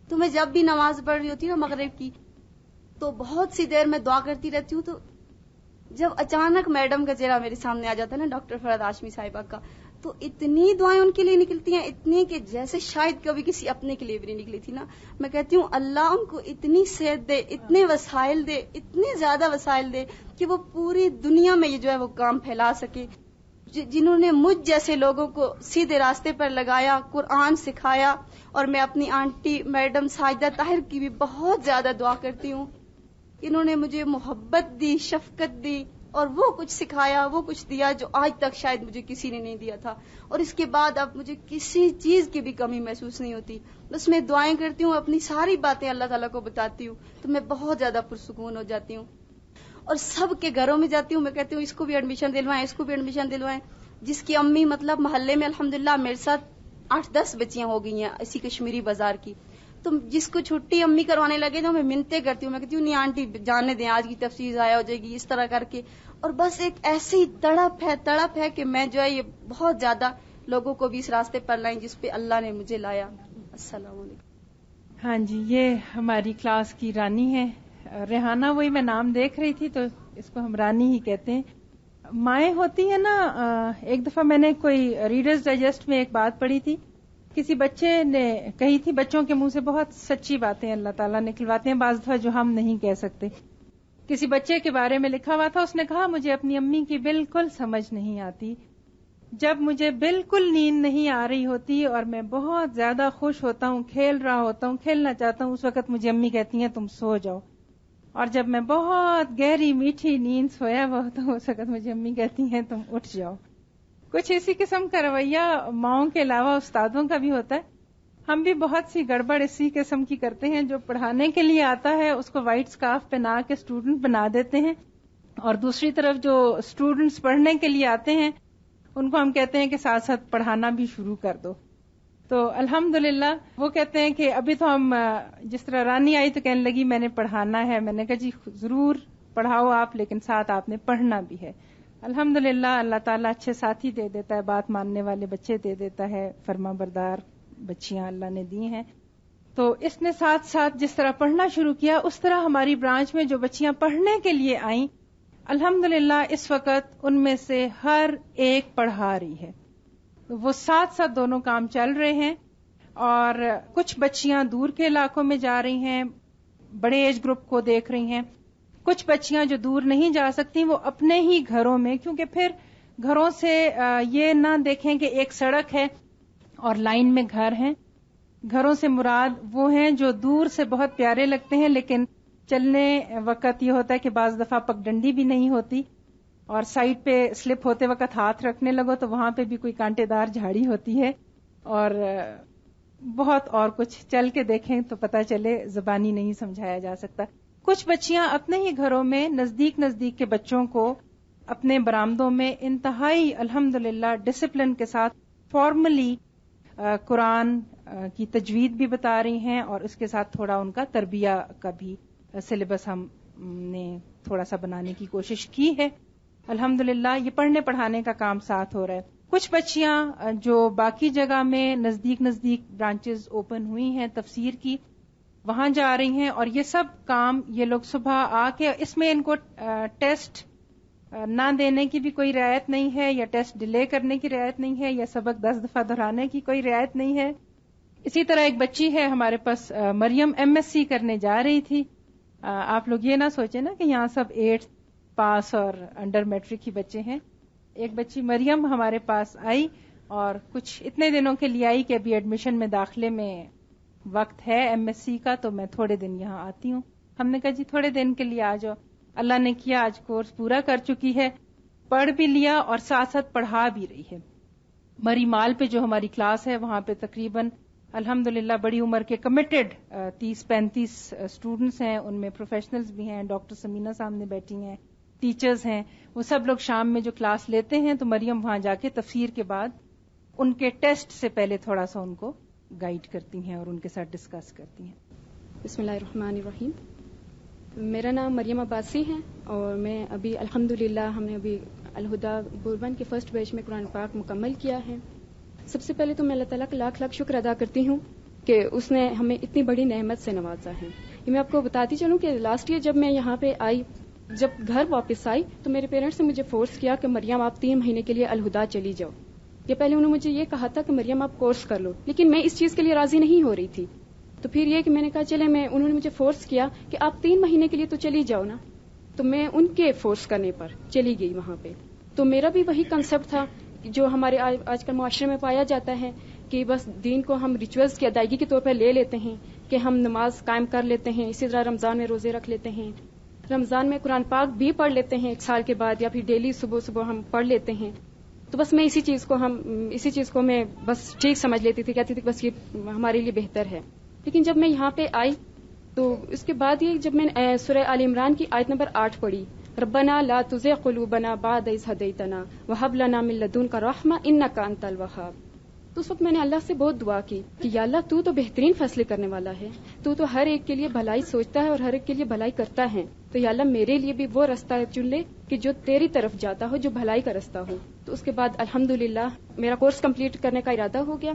تو میں جب بھی نماز پڑھ رہی ہوتی ہوں مغرب کی تو بہت سی دیر میں دعا کرتی رہتی ہوں. تو جب اچانک میڈم کا چہرہ میرے سامنے آ جاتا ہے نا، ڈاکٹر فرحت ہاشمی صاحبہ کا، تو اتنی دعائیں ان کے لیے نکلتی ہیں، اتنی کہ جیسے شاید کبھی کسی اپنے کے لیے بھی نہیں نکلی تھی نا. میں کہتی ہوں اللہ ان کو اتنی صحت دے، اتنے وسائل دے، اتنے زیادہ وسائل دے کہ وہ پوری دنیا میں یہ جو ہے وہ کام پھیلا سکے. جنہوں نے مجھ جیسے لوگوں کو سیدھے راستے پر لگایا، قرآن سکھایا. اور میں اپنی آنٹی میڈم سائدہ طاہر کی بھی بہت زیادہ دعا کرتی ہوں. انہوں نے مجھے محبت دی، شفقت دی، اور وہ کچھ سکھایا، وہ کچھ دیا جو آج تک شاید مجھے کسی نے نہیں دیا تھا. اور اس کے بعد اب مجھے کسی چیز کی بھی کمی محسوس نہیں ہوتی. بس میں دعائیں کرتی ہوں، اپنی ساری باتیں اللہ تعالیٰ کو بتاتی ہوں، تو میں بہت زیادہ پرسکون ہو جاتی ہوں. اور سب کے گھروں میں جاتی ہوں، میں کہتی ہوں اس کو بھی ایڈمیشن دلوائیں، اس کو بھی ایڈمیشن دلوائیں. جس کی امی مطلب محلے میں الحمدللہ میرے ساتھ 8-10 بچیاں ہو گئی ہیں اسی کشمیری بازار کی. تو جس کو چھٹی امی کروانے لگے تو میں منتیں کرتی ہوں، میں کہتی ہوں نہیں آنٹی جانے دیں، آج کی تفسیر ضائع ہو جائے گی، اس طرح کر کے. اور بس ایک ایسی تڑپ ہے کہ میں جو ہے یہ بہت زیادہ لوگوں کو بھی اس راستے پر لائیں جس پہ اللہ نے مجھے لایا. السلام علیکم. ہاں جی، یہ ہماری کلاس کی رانی ہے ریحانہ. وہی میں نام دیکھ رہی تھی تو اس کو ہم رانی ہی کہتے ہیں. مائیں ہوتی ہیں نا، ایک دفعہ میں نے کوئی ریڈرز ڈائجسٹ میں ایک بات پڑھی تھی کسی بچے نے کہی تھی، بچوں کے منہ سے بہت سچی باتیں اللہ تعالیٰ نکلواتے ہیں بعض دفعہ جو ہم نہیں کہہ سکتے. کسی بچے کے بارے میں لکھا ہوا تھا، اس نے کہا مجھے اپنی امی کی بالکل سمجھ نہیں آتی. جب مجھے بالکل نیند نہیں آ رہی ہوتی اور میں بہت زیادہ خوش ہوتا ہوں، کھیل رہا ہوتا ہوں، کھیلنا چاہتا ہوں، اس وقت مجھے امی کہتی ہیں تم سو جاؤ. اور جب میں بہت گہری میٹھی نیند سویا ہوا ہوتا ہوں، اس وقت مجھے امی کہتی ہیں تم اٹھ جاؤ. کچھ اسی قسم کا رویہ ماؤں کے علاوہ استادوں کا بھی ہوتا ہے. ہم بھی بہت سی گڑبڑ اسی قسم کی کرتے ہیں. جو پڑھانے کے لیے آتا ہے اس کو وائٹ اسکارف پہنا کے اسٹوڈنٹ بنا دیتے ہیں، اور دوسری طرف جو اسٹوڈنٹس پڑھنے کے لیے آتے ہیں ان کو ہم کہتے ہیں کہ ساتھ ساتھ پڑھانا بھی شروع کر دو. تو الحمدللہ وہ کہتے ہیں کہ ابھی تو ہم، جس طرح رانی آئی تو کہنے لگی میں نے پڑھانا ہے. میں نے کہا جی ضرور پڑھاؤ آپ، لیکن ساتھ آپ نے پڑھنا بھی ہے. الحمدللہ اللہ تعالیٰ اچھے ساتھی دے دیتا ہے، بات ماننے والے بچے دے دیتا ہے، فرما بردار بچیاں اللہ نے دی ہیں. تو اس نے ساتھ ساتھ جس طرح پڑھنا شروع کیا، اس طرح ہماری برانچ میں جو بچیاں پڑھنے کے لیے آئیں، الحمدللہ اس وقت ان میں سے ہر ایک پڑھا رہی ہے. وہ ساتھ ساتھ دونوں کام چل رہے ہیں. اور کچھ بچیاں دور کے علاقوں میں جا رہی ہیں، بڑے ایج گروپ کو دیکھ رہی ہیں. کچھ بچیاں جو دور نہیں جا سکتی وہ اپنے ہی گھروں میں، کیونکہ پھر گھروں سے یہ نہ دیکھیں کہ ایک سڑک ہے اور لائن میں گھر ہیں. گھروں سے مراد وہ ہیں جو دور سے بہت پیارے لگتے ہیں، لیکن چلنے وقت یہ ہوتا ہے کہ بعض دفعہ پگڈنڈی بھی نہیں ہوتی، اور سائڈ پہ سلپ ہوتے وقت ہاتھ رکھنے لگو تو وہاں پہ بھی کوئی کانٹے دار جھاڑی ہوتی ہے، اور بہت اور کچھ چل کے دیکھیں تو پتہ چلے زبانی نہیں سمجھایا جا سکتا. کچھ بچیاں اپنے ہی گھروں میں نزدیک نزدیک کے بچوں کو اپنے برآمدوں میں انتہائی الحمدللہ ڈسپلن کے ساتھ فارملی قرآن کی تجوید بھی بتا رہی ہیں، اور اس کے ساتھ تھوڑا ان کا تربیہ کا بھی سلیبس ہم نے تھوڑا سا بنانے کی کوشش کی ہے. الحمدللہ یہ پڑھنے پڑھانے کا کام ساتھ ہو رہا ہے. کچھ بچیاں جو باقی جگہ میں نزدیک نزدیک برانچز اوپن ہوئی ہیں تفسیر کی، وہاں جا رہی ہیں، اور یہ سب کام یہ لوگ صبح آ کے، اس میں ان کو ٹیسٹ نہ دینے کی بھی کوئی رعایت نہیں ہے، یا ٹیسٹ ڈیلے کرنے کی رعایت نہیں ہے، یا سبق 10 دفعہ دہرانے کی کوئی رعایت نہیں ہے. اسی طرح ایک بچی ہے ہمارے پاس، مریم MSc کرنے جا رہی تھی. آپ لوگ یہ نہ سوچیں نا کہ یہاں سب 8th پاس اور انڈر میٹرک ہی بچے ہیں. ایک بچی مریم ہمارے پاس آئی اور کچھ اتنے دنوں کے لیے آئی کہ ابھی ایڈمیشن میں داخلے میں وقت ہے MSc کا، تو میں تھوڑے دن یہاں آتی ہوں. ہم نے کہا جی تھوڑے دن کے لیے آ جاؤ. اللہ نے کیا آج کورس پورا کر چکی ہے، پڑھ بھی لیا اور ساتھ ساتھ پڑھا بھی رہی ہے. مری مال پہ جو ہماری کلاس ہے وہاں پہ تقریباً الحمدللہ بڑی عمر کے کمیٹڈ 30-35 اسٹوڈنٹس ہیں. ان میں پروفیشنلز بھی ہیں، ڈاکٹر سمینا سامنے بیٹھی ہیں، ٹیچرز ہیں. وہ سب لوگ شام میں جو کلاس لیتے ہیں تو مریم وہاں جا کے تفسیر کے بعد ان کے ٹیسٹ سے پہلے تھوڑا سا ان کو گائیڈ کرتی ہیں اور ان کے ساتھ ڈسکس کرتی ہیں. بسم اللہ الرحمن الرحیم. میرا نام مریم عباسی ہے اور میں ابھی الحمدللہ ہم نے ابھی الہدا بوربن کے فرسٹ بیچ میں قرآن پاک مکمل کیا ہے. سب سے پہلے تو میں اللہ تعالیٰ کا لاکھ لاکھ شکر ادا کرتی ہوں کہ اس نے ہمیں اتنی بڑی نعمت سے نوازا ہے. یہ میں آپ کو بتاتی چلوں کہ لاسٹ ایئر جب میں یہاں پہ آئی، جب گھر واپس آئی تو میرے پیرنٹس نے مجھے فورس کیا کہ مریم آپ 3 مہینے کے لیے الہدا چلی جاؤ. یہ پہلے انہوں نے مجھے یہ کہا تھا کہ مریم آپ کورس کر لو، لیکن میں اس چیز کے لیے راضی نہیں ہو رہی تھی. تو پھر یہ کہ میں نے کہا چلے، انہوں نے مجھے فورس کیا کہ آپ 3 مہینے کے لیے تو چلی جاؤ نا. تو میں ان کے فورس کرنے پر چلی گئی وہاں پہ. تو میرا بھی وہی کنسپٹ تھا جو ہمارے آج کل معاشرے میں پایا جاتا ہے کہ بس دین کو ہم ریچولز کی ادائیگی کے طور پر لے لیتے ہیں کہ ہم نماز قائم کر لیتے ہیں، اسی طرح رمضان میں روزے رکھ لیتے ہیں، رمضان میں قرآن پاک بھی پڑھ لیتے ہیں 1 سال کے بعد، یا پھر ڈیلی صبح صبح ہم پڑھ لیتے ہیں. تو بس میں اسی چیز کو میں بس ٹھیک سمجھ لیتی تھی، کہتی تھی بس یہ ہمارے لیے بہتر ہے. لیکن جب میں یہاں پہ آئی تو اس کے بعد یہ جب میں نے سورہ آل عمران کی آیت نمبر 8 پڑھی، ربنا لا تزغ قلوبنا بعد اذ ہدیتنا وہب لنا من لدنک رحمہ انک انت الوہاب. تو اس وقت میں نے اللہ سے بہت دعا کی کہ یا اللہ تو بہترین فیصلے کرنے والا ہے، تو ہر ایک کے لیے بھلائی سوچتا ہے اور ہر ایک کے لیے بھلائی کرتا ہے. تو یا اللہ میرے لیے بھی وہ راستہ چن لے کہ جو تیری طرف جاتا ہو، جو بھلائی کا راستہ ہو. تو اس کے بعد الحمدللہ میرا کورس کمپلیٹ کرنے کا ارادہ ہو گیا.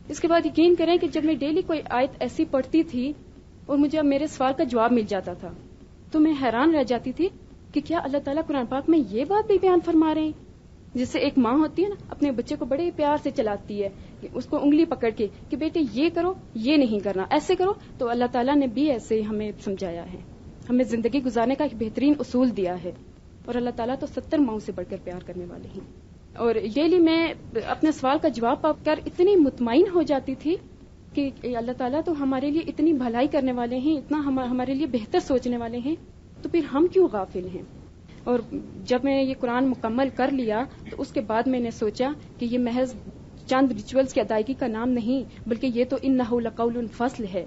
اس کے بعد یقین کریں کہ جب میں ڈیلی کوئی آیت ایسی پڑھتی تھی اور مجھے میرے سوال کا جواب مل جاتا تھا تو میں حیران رہ جاتی تھی کہ کیا اللہ تعالیٰ قرآن پاک میں یہ بات بھی بیان فرما رہے ہیں. جس سے ایک ماں ہوتی ہے نا، اپنے بچے کو بڑے پیار سے چلاتی ہے، اس کو انگلی پکڑ کے کہ بیٹے یہ کرو، یہ نہیں کرنا، ایسے کرو. تو اللہ تعالیٰ نے بھی ایسے ہمیں سمجھایا ہے، ہمیں زندگی گزارنے کا ایک بہترین اصول دیا ہے. اور اللہ تعالیٰ تو 70 ماؤں سے بڑھ کر پیار کرنے والے ہیں. اور یہ لیے میں اپنے سوال کا جواب پا کر اتنی مطمئن ہو جاتی تھی کہ اللہ تعالیٰ تو ہمارے لیے اتنی بھلائی کرنے والے ہیں، اتنا ہمارے لیے بہتر سوچنے والے ہیں، تو پھر ہم کیوں غافل ہیں. اور جب میں یہ قرآن مکمل کر لیا تو اس کے بعد میں نے سوچا کہ یہ محض چند ریچولز کی ادائیگی کا نام نہیں، بلکہ یہ تو انہ لقول فصل ہے،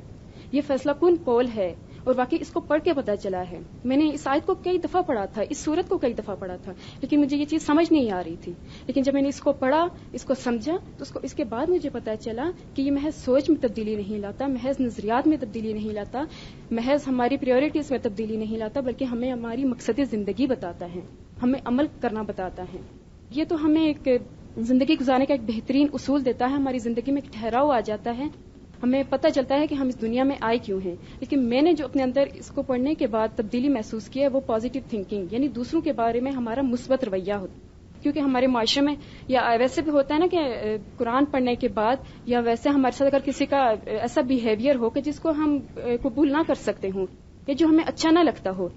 یہ فیصلہ کن قول ہے. اور واقعی اس کو پڑھ کے پتہ چلا ہے. میں نے اس آیت کو کئی دفعہ پڑھا تھا، اس سورت کو کئی دفعہ پڑھا تھا، لیکن مجھے یہ چیز سمجھ نہیں آ رہی تھی. لیکن جب میں نے اس کو پڑھا، اس کو سمجھا، تو اس کے بعد مجھے پتہ چلا کہ یہ محض سوچ میں تبدیلی نہیں لاتا، محض نظریات میں تبدیلی نہیں لاتا، محض ہماری پریورٹیز میں تبدیلی نہیں لاتا، بلکہ ہمیں ہماری مقصد زندگی بتاتا ہے، ہمیں عمل کرنا بتاتا ہے. یہ تو ہمیں ایک زندگی گزارنے کا ایک بہترین اصول دیتا ہے. ہماری زندگی میں ایک ٹھہراؤ آ جاتا ہے، ہمیں پتہ چلتا ہے کہ ہم اس دنیا میں آئے کیوں ہیں. لیکن میں نے جو اپنے اندر اس کو پڑھنے کے بعد تبدیلی محسوس کی ہے وہ پازیٹیو تھنکنگ، یعنی دوسروں کے بارے میں ہمارا مثبت رویہ ہوتا. کیونکہ ہمارے معاشرے میں یا ویسے بھی ہوتا ہے نا کہ قرآن پڑھنے کے بعد یا ویسے ہمارے ساتھ اگر کسی کا ایسا بیہیویئر ہو کہ جس کو ہم قبول نہ کر سکتے ہوں یا جو ہمیں اچھا نہ لگتا ہو،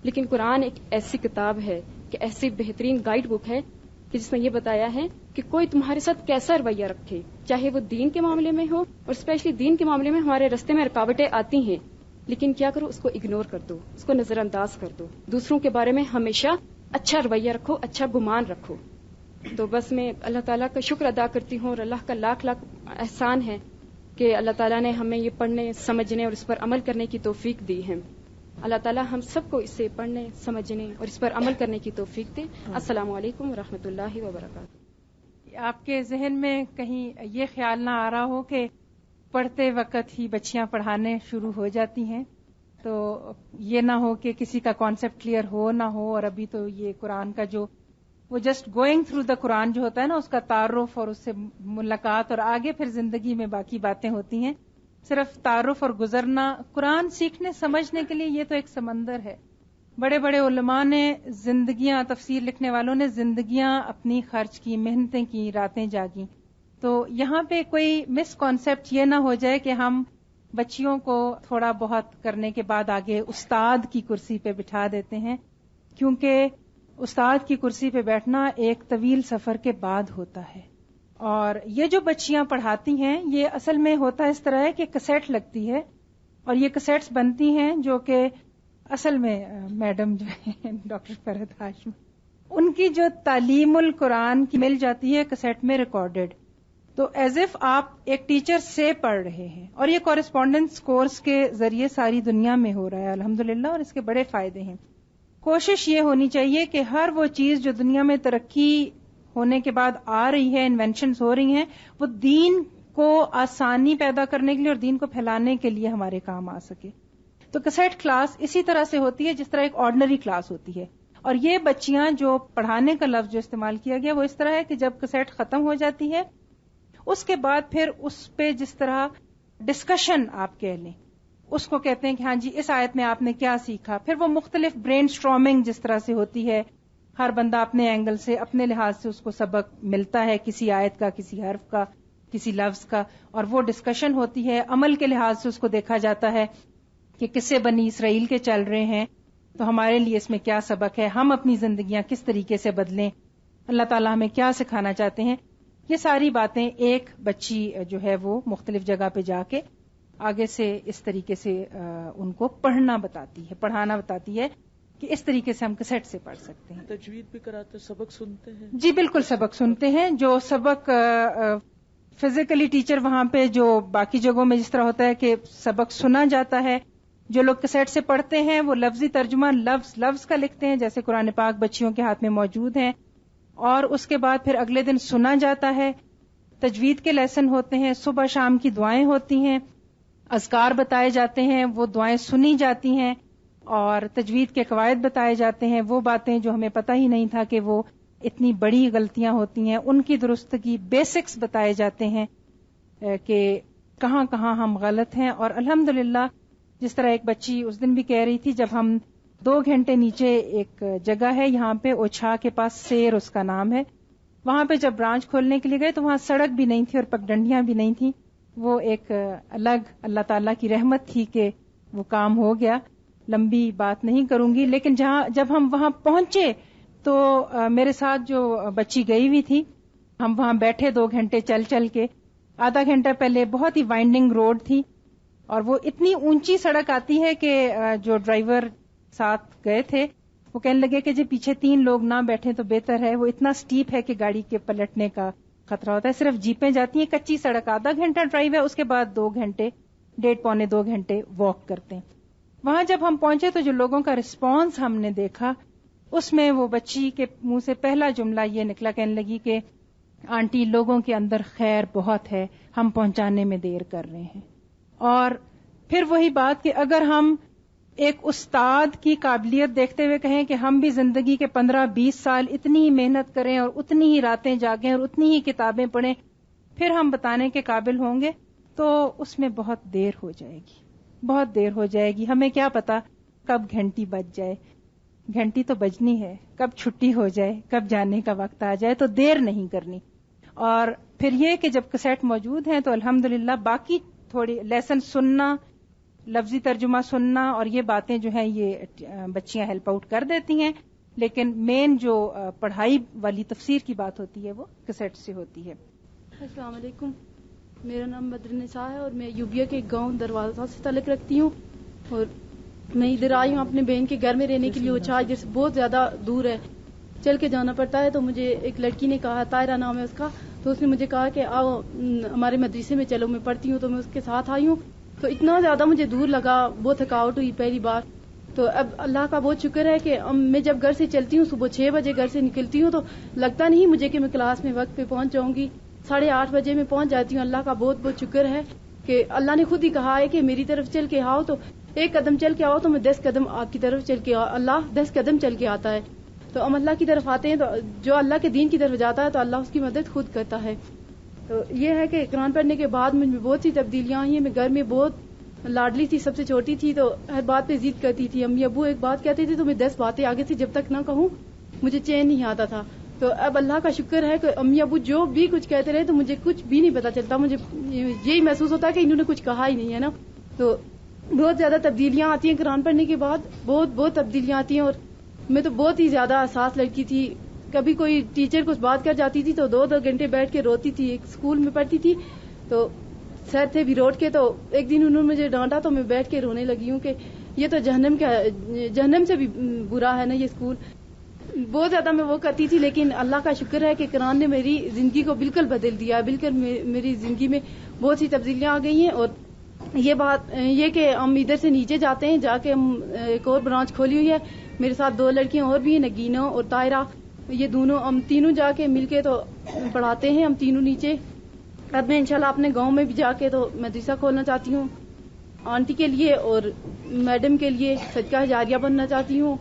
لیکن قرآن ایک ایسی کتاب ہے کہ ایسی بہترین گائیڈ بک ہے کہ جس میں یہ بتایا ہے کہ کوئی تمہارے ساتھ کیسا رویہ رکھے، چاہے وہ دین کے معاملے میں ہو، اور اسپیشلی دین کے معاملے میں ہمارے رستے میں رکاوٹیں آتی ہیں، لیکن کیا کرو، اس کو اگنور کر دو، اس کو نظر انداز کر دو. دوسروں کے بارے میں ہمیشہ اچھا رویہ رکھو، اچھا گمان رکھو. تو بس میں اللہ تعالیٰ کا شکر ادا کرتی ہوں، اور اللہ کا لاکھ لاکھ احسان ہے کہ اللہ تعالیٰ نے ہمیں یہ پڑھنے، سمجھنے اور اس پر عمل کرنے کی توفیق دی ہے. اللہ تعالیٰ ہم سب کو اسے پڑھنے، سمجھنے اور اس پر عمل کرنے کی توفیق دے. السلام علیکم ورحمۃ اللہ وبرکاتہ. آپ کے ذہن میں کہیں یہ خیال نہ آ رہا ہو کہ پڑھتے وقت ہی بچیاں پڑھانے شروع ہو جاتی ہیں، تو یہ نہ ہو کہ کسی کا کانسیپٹ کلیئر ہو نہ ہو، اور ابھی تو یہ قرآن کا جو وہ جسٹ گوئنگ تھرو دا قرآن جو ہوتا ہے نا، اس کا تعارف اور اس سے ملاقات، اور آگے پھر زندگی میں باقی باتیں ہوتی ہیں. صرف تعارف اور گزرنا، قرآن سیکھنے سمجھنے کے لیے یہ تو ایک سمندر ہے. بڑے بڑے علماء نے زندگیاں، تفسیر لکھنے والوں نے زندگیاں اپنی خرچ کی، محنتیں کی، راتیں جاگیں. تو یہاں پہ کوئی مس کانسیپٹ یہ نہ ہو جائے کہ ہم بچیوں کو تھوڑا بہت کرنے کے بعد آگے استاد کی کرسی پہ بٹھا دیتے ہیں، کیونکہ استاد کی کرسی پہ بیٹھنا ایک طویل سفر کے بعد ہوتا ہے. اور یہ جو بچیاں پڑھاتی ہیں یہ اصل میں ہوتا اس طرح ہے کہ کیسٹ لگتی ہے، اور یہ کیسٹس بنتی ہیں جو کہ اصل میں میڈم جو ہے ڈاکٹر فرحت ہاشمی، ان کی جو تعلیم القرآن کی مل جاتی ہے کیسٹ میں ریکارڈڈ. تو ایز اف آپ ایک ٹیچر سے پڑھ رہے ہیں، اور یہ کورسپونڈنس کورس کے ذریعے ساری دنیا میں ہو رہا ہے الحمدللہ، اور اس کے بڑے فائدے ہیں. کوشش یہ ہونی چاہیے کہ ہر وہ چیز جو دنیا میں ترقی ہونے کے بعد آ رہی ہے، انوینشنز ہو رہی ہیں، وہ دین کو آسانی پیدا کرنے کے لیے اور دین کو پھیلانے کے لیے ہمارے کام آ سکے. تو کیسٹ کلاس اسی طرح سے ہوتی ہے جس طرح ایک آرڈنری کلاس ہوتی ہے. اور یہ بچیاں جو پڑھانے کا لفظ جو استعمال کیا گیا وہ اس طرح ہے کہ جب کیسٹ ختم ہو جاتی ہے اس کے بعد پھر اس پہ جس طرح ڈسکشن آپ کہہ لیں، اس کو کہتے ہیں کہ ہاں جی اس آیت میں آپ نے کیا سیکھا. پھر وہ مختلف برین سٹارمنگ جس طرح سے ہوتی ہے، ہر بندہ اپنے اینگل سے، اپنے لحاظ سے اس کو سبق ملتا ہے، کسی آیت کا، کسی حرف کا، کسی لفظ کا، اور وہ ڈسکشن ہوتی ہے. عمل کے لحاظ سے اس کو دیکھا جاتا ہے کہ قصے بنی اسرائیل کے چل رہے ہیں تو ہمارے لیے اس میں کیا سبق ہے، ہم اپنی زندگیاں کس طریقے سے بدلیں، اللہ تعالیٰ ہمیں کیا سکھانا چاہتے ہیں. یہ ساری باتیں ایک بچی جو ہے وہ مختلف جگہ پہ جا کے آگے سے اس طریقے سے ان کو پڑھنا بتاتی ہے، پڑھانا بتاتی ہے کہ اس طریقے سے ہم کیسٹ سے پڑھ سکتے ہیں. تجوید بھی کراتے، سبق سنتے ہیں؟ جی بالکل سبق سنتے ہیں. جو سبق فزیکلی ٹیچر وہاں پہ جو باقی جگہوں میں جس طرح ہوتا ہے کہ سبق سنا جاتا ہے، جو لوگ کیسٹ سے پڑھتے ہیں وہ لفظی ترجمہ لفظ کا لکھتے ہیں، جیسے قرآن پاک بچیوں کے ہاتھ میں موجود ہیں، اور اس کے بعد پھر اگلے دن سنا جاتا ہے. تجوید کے لیسن ہوتے ہیں، صبح شام کی دعائیں ہوتی ہیں، اذکار بتائے جاتے ہیں، وہ دعائیں سنی جاتی ہیں، اور تجوید کے قواعد بتائے جاتے ہیں. وہ باتیں جو ہمیں پتہ ہی نہیں تھا کہ وہ اتنی بڑی غلطیاں ہوتی ہیں، ان کی درستگی، بیسکس بتائے جاتے ہیں کہ کہاں کہاں ہم غلط ہیں. اور الحمدللہ جس طرح ایک بچی اس دن بھی کہہ رہی تھی، جب ہم 2 گھنٹے نیچے ایک جگہ ہے یہاں پہ اوچھا کے پاس، سیر اس کا نام ہے، وہاں پہ جب برانچ کھولنے کے لیے گئے تو وہاں سڑک بھی نہیں تھی اور پگڈنڈیاں بھی نہیں تھی. وہ ایک الگ اللہ تعالیٰ کی رحمت تھی کہ وہ کام ہو گیا. لمبی بات نہیں کروں گی, لیکن جب ہم وہاں پہنچے تو میرے ساتھ جو بچی گئی ہوئی تھی, ہم وہاں بیٹھے 2 گھنٹے چل کے. آدھا گھنٹہ پہلے بہت ہی وائنڈنگ روڈ تھی اور وہ اتنی اونچی سڑک آتی ہے کہ جو ڈرائیور ساتھ گئے تھے وہ کہنے لگے کہ جی پیچھے 3 لوگ نہ بیٹھیں تو بہتر ہے, وہ اتنا سٹیپ ہے کہ گاڑی کے پلٹنے کا خطرہ ہوتا ہے. صرف جیپیں جاتی ہیں, کچی سڑک, آدھا گھنٹہ ڈرائیو ہے, اس کے بعد 2 گھنٹے 1.5-2 گھنٹے واک کرتے ہیں. وہاں جب ہم پہنچے تو جو لوگوں کا رسپانس ہم نے دیکھا اس میں وہ بچی کے منہ سے پہلا جملہ یہ نکلا, کہنے لگی کہ آنٹی لوگوں کے اندر خیر بہت ہے, ہم پہنچانے میں دیر کر رہے ہیں. اور پھر وہی بات کہ اگر ہم ایک استاد کی قابلیت دیکھتے ہوئے کہیں کہ ہم بھی زندگی کے 15-20 سال اتنی ہی محنت کریں اور اتنی ہی راتیں جاگیں اور اتنی ہی کتابیں پڑھیں پھر ہم بتانے کے قابل ہوں گے, تو اس میں بہت دیر ہو جائے گی, بہت دیر ہو جائے گی. ہمیں کیا پتا کب گھنٹی بج جائے, گھنٹی تو بجنی ہے, کب چھٹی ہو جائے, کب جانے کا وقت آ جائے, تو دیر نہیں کرنی. اور پھر یہ کہ جب کیسٹ موجود ہیں تو الحمدللہ باقی تھوڑی لیسن سننا, لفظی ترجمہ سننا اور یہ باتیں جو ہیں یہ بچیاں ہیلپ آؤٹ کر دیتی ہیں, لیکن مین جو پڑھائی والی تفسیر کی بات ہوتی ہے وہ کیسٹ سے ہوتی ہے. السلام علیکم, میرا نام بدر نساء ہے اور میں یوبیا کے گاؤں دروازہ سے تعلق رکھتی ہوں, اور میں ادھر آئی ہوں اپنے بہن کے گھر میں رہنے کے لیے. وہ ادھر سے بہت زیادہ دور ہے, چل کے جانا پڑتا ہے. تو مجھے ایک لڑکی نے کہا, طاہرہ نام ہے اس کا, تو اس نے مجھے کہا کہ آؤ ہمارے مدرسے میں چلو, میں پڑھتی ہوں. تو میں اس کے ساتھ آئی ہوں. تو اتنا زیادہ مجھے دور لگا, بہت تھکاوٹ ہوئی پہلی بار. تو اب اللہ کا بہت شکر ہے کہ میں جب گھر سے چلتی ہوں صبح 6 بجے گھر سے نکلتی ہوں تو لگتا نہیں مجھے کہ میں کلاس میں وقت پہ پہنچ جاؤں گی. 8:30 بجے میں پہنچ جاتی ہوں. اللہ کا بہت بہت شکر ہے کہ اللہ نے خود ہی کہا ہے کہ میری طرف چل کے آؤ, تو 1 قدم چل کے آؤ تو میں 10 قدم آپ کی طرف چل کے اللہ 10 قدم چل کے آتا ہے. تو ہم اللہ کی طرف آتے ہیں, تو جو اللہ کے دین کی طرف جاتا ہے تو اللہ اس کی مدد خود کرتا ہے. تو یہ ہے کہ قرآن پڑھنے کے بعد مجھ میں بہت سی تبدیلیاں آئی ہیں. میں گھر میں بہت لاڈلی تھی, سب سے چھوٹی تھی, تو ہر بات پہ ضد کرتی تھی. امی ابو ایک بات کہتے تھے تو میں 10 باتیں آگے سے جب تک نہ کہوں مجھے چین نہیں آتا تھا. تو اب اللہ کا شکر ہے کہ امی ابو جو بھی کچھ کہتے رہے تو مجھے کچھ بھی نہیں پتا چلتا, مجھے یہی محسوس ہوتا ہے کہ انہوں نے کچھ کہا ہی نہیں ہے نا. تو بہت زیادہ تبدیلیاں آتی ہیں قرآن پڑھنے کے بعد, بہت تبدیلیاں آتی ہیں. اور میں تو بہت ہی زیادہ حساس لڑکی تھی. کبھی کوئی ٹیچر کچھ بات کر جاتی تھی تو 2 گھنٹے بیٹھ کے روتی تھی. ایک اسکول میں پڑھتی تھی تو سر تھے بھی روڈ کے, تو ایک دن انہوں نے مجھے ڈانٹا تو میں بیٹھ کے رونے لگی ہوں کہ یہ تو جہنم سے بھی برا ہے نا یہ اسکول. بہت زیادہ میں وہ کرتی تھی, لیکن اللہ کا شکر ہے کہ قرآن نے میری زندگی کو بالکل بدل دیا, بالکل میری زندگی میں بہت سی تبدیلیاں آ گئی ہیں. اور یہ بات یہ کہ ہم ادھر سے نیچے جاتے ہیں, جا کے ہم ایک اور برانچ کھولی ہوئی ہے. میرے ساتھ 2 لڑکیاں اور بھی ہیں, نگینہ اور طاہرہ. یہ دونوں ہم تینوں جا کے مل کے تو پڑھاتے ہیں, ہم تینوں نیچے. اب میں انشاءاللہ اپنے گاؤں میں بھی جا کے تو مدرسہ کھولنا چاہتی ہوں, آنٹی کے لیے اور میڈم کے لیے صدقہ جاریہ بننا چاہتی ہوں.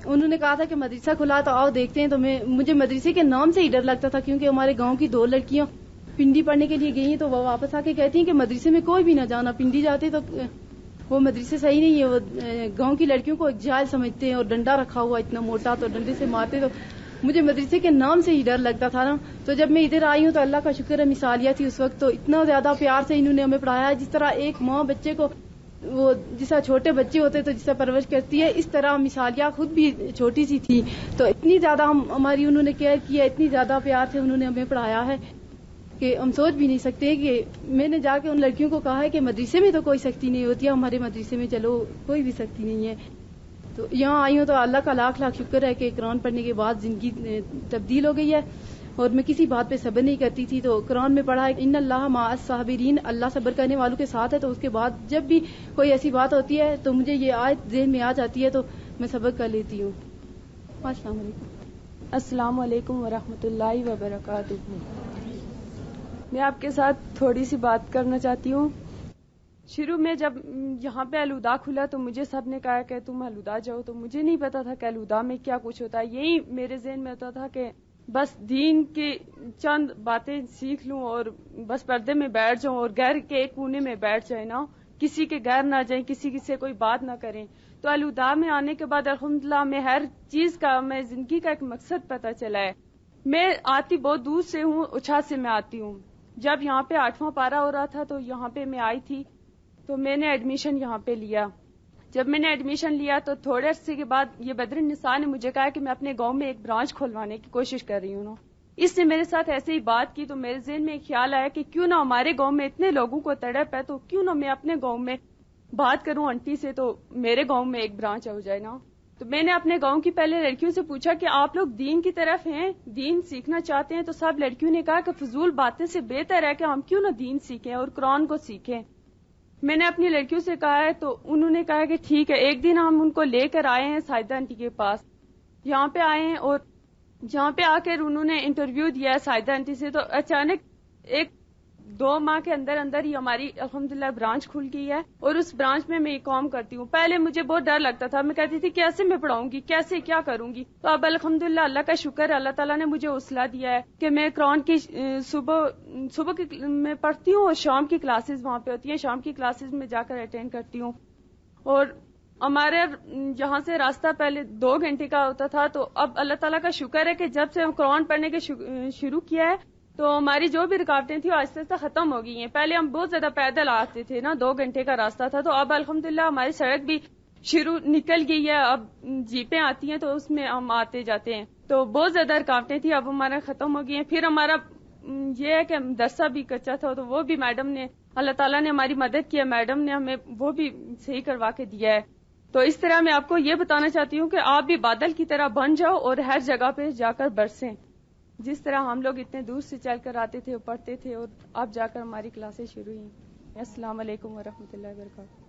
انہوں نے کہا تھا کہ مدرسہ کھلا تو آؤ دیکھتے ہیں. تو مجھے مدرسے کے نام سے ہی ڈر لگتا تھا, کیونکہ ہمارے گاؤں کی 2 لڑکیاں پنڈی پڑھنے کے لیے گئی ہیں, تو وہ واپس آ کے کہتی ہیں کہ مدرسے میں کوئی بھی نہ جانا, پنڈی جاتے تو وہ مدرسے صحیح نہیں ہے. وہ گاؤں کی لڑکیوں کو جائل سمجھتے ہیں, اور ڈنڈا رکھا ہوا اتنا موٹا تو ڈنڈے سے مارتے. تو مجھے مدرسے کے نام سے ہی ڈر لگتا تھا نا. تو جب میں ادھر آئی ہوں تو اللہ کا شکر ہے مثالیہ تھی اس وقت, تو اتنا زیادہ پیار سے انہوں نے ہمیں پڑھایا. جس طرح ایک ماں بچے کو وہ جس طرح چھوٹے بچے ہوتے تو جس طرح پرورش کرتی ہے, اس طرح مثالیہ خود بھی چھوٹی سی تھی. تو اتنی زیادہ ہماری انہوں نے کیئر کیا, اتنی زیادہ پیار سے انہوں نے ہمیں پڑھایا ہے کہ ہم سوچ بھی نہیں سکتے. کہ میں نے جا کے ان لڑکیوں کو کہا ہے کہ مدرسے میں تو کوئی سختی نہیں ہوتی ہے, ہمارے مدرسے میں چلو کوئی بھی سختی نہیں ہے. تو یہاں آئی ہوں تو اللہ کا لاکھ شکر ہے کہ قرآن پڑھنے کے بعد زندگی تبدیل ہو گئی ہے. اور میں کسی بات پہ صبر نہیں کرتی تھی, تو قرآن میں پڑھا ہے ان اللہ مع الصابرین, اللہ صبر کرنے والوں کے ساتھ ہے. تو اس کے بعد جب بھی کوئی ایسی بات ہوتی ہے تو مجھے یہ آیت ذہن میں آ جاتی ہے, تو میں صبر کر لیتی ہوں. السلام علیکم. السلام علیکم ورحمۃ اللہ وبرکاتہ. میں آپ کے ساتھ تھوڑی سی بات کرنا چاہتی ہوں. شروع میں جب یہاں پہ الہدا کھلا تو مجھے سب نے کہا کہ تم الہدا جاؤ, تو مجھے نہیں پتا تھا کہ الہدا میں کیا کچھ ہوتا ہے. یہی میرے ذہن میں ہوتا تھا کہ بس دین کی چند باتیں سیکھ لوں اور بس پردے میں بیٹھ جاؤں اور گھر کے ایک کونے میں بیٹھ جائیں, نا کسی کے گھر نہ جائیں, کسی سے کوئی بات نہ کریں. تو الہدا میں آنے کے بعد الحمدللہ میں ہر چیز کا, میں زندگی کا ایک مقصد پتہ چلا ہے. میں آتی بہت دور سے ہوں، اچھات سے میں آتی ہوں. جب یہاں پہ 8واں پارا ہو رہا تھا تو یہاں پہ میں آئی تھی، تو میں نے ایڈمیشن یہاں پہ لیا. جب میں نے ایڈمیشن لیا تو تھوڑے عرصے کے بعد یہ بدر النساء نے مجھے کہا کہ میں اپنے گاؤں میں ایک برانچ کھولوانے کی کوشش کر رہی ہوں. اس نے میرے ساتھ ایسے ہی بات کی تو میرے ذہن میں ایک خیال آیا کہ کیوں نہ ہمارے گاؤں میں اتنے لوگوں کو تڑپ ہے تو کیوں نہ میں اپنے گاؤں میں بات کروں آنٹی سے تو میرے گاؤں میں ایک برانچ ہو جائے نا. تو میں نے اپنے گاؤں کی پہلے لڑکیوں سے پوچھا کہ آپ لوگ دین کی طرف ہیں، دین سیکھنا چاہتے ہیں؟ تو سب لڑکیوں نے کہا کہ فضول باتیں سے بہتر ہے کہ ہم کیوں نہ دین سیکھیں اور قرآن کو سیکھیں. میں نے اپنی لڑکیوں سے کہا ہے تو انہوں نے کہا کہ ٹھیک ہے. ایک دن ہم ان کو لے کر آئے ہیں سائدہ آنٹی کے پاس، یہاں پہ آئے ہیں اور جہاں پہ آ کر انہوں نے انٹرویو دیا ہے سائدہ آنٹی سے، تو اچانک 1-2 ماہ کے اندر ہی ہماری الحمدللہ برانچ کھل گئی ہے اور اس برانچ میں یہ کام کرتی ہوں. پہلے مجھے بہت ڈر لگتا تھا، میں کہتی تھی کیسے میں پڑھاؤں گی، کیسے کیا کروں گی. تو اب الحمدللہ اللہ کا شکر ہے، اللہ تعالیٰ نے مجھے حوصلہ دیا ہے کہ میں قرآن کی صبح کی میں پڑھتی ہوں اور شام کی کلاسز وہاں پہ ہوتی ہیں، شام کی کلاسز میں جا کر اٹینڈ کرتی ہوں. اور ہمارے جہاں سے راستہ پہلے 2 گھنٹے کا ہوتا تھا تو اب اللہ تعالیٰ کا شکر ہے کہ جب سے ہم قرآن پڑھنے کے شروع کیا ہے تو ہماری جو بھی رکاوٹیں تھیں وہ آہستہ آہستہ ختم ہو گئی ہیں. پہلے ہم بہت زیادہ پیدل آتے تھے نا، 2 گھنٹے کا راستہ تھا، تو اب الحمدللہ ہماری سڑک بھی نکل گئی ہے، اب جیپیں آتی ہیں تو اس میں ہم آتے جاتے ہیں. تو بہت زیادہ رکاوٹیں تھیں، اب ہمارا ختم ہو گئی ہیں. پھر ہمارا یہ ہے کہ مدرسہ بھی کچا تھا تو وہ بھی میڈم نے، اللہ تعالیٰ نے ہماری مدد کی ہے، میڈم نے ہمیں وہ بھی صحیح کروا کے دیا ہے. تو اس طرح میں آپ کو یہ بتانا چاہتی ہوں کہ آپ بھی بادل کی طرح بن جاؤ اور ہر جگہ پہ جا کر برسیں. جس طرح ہم لوگ اتنے دور سے چل کر آتے تھے اور پڑھتے تھے اور اب جا کر ہماری کلاسیں شروع ہوئی. السلام علیکم ورحمۃ اللہ وبرکاتہ.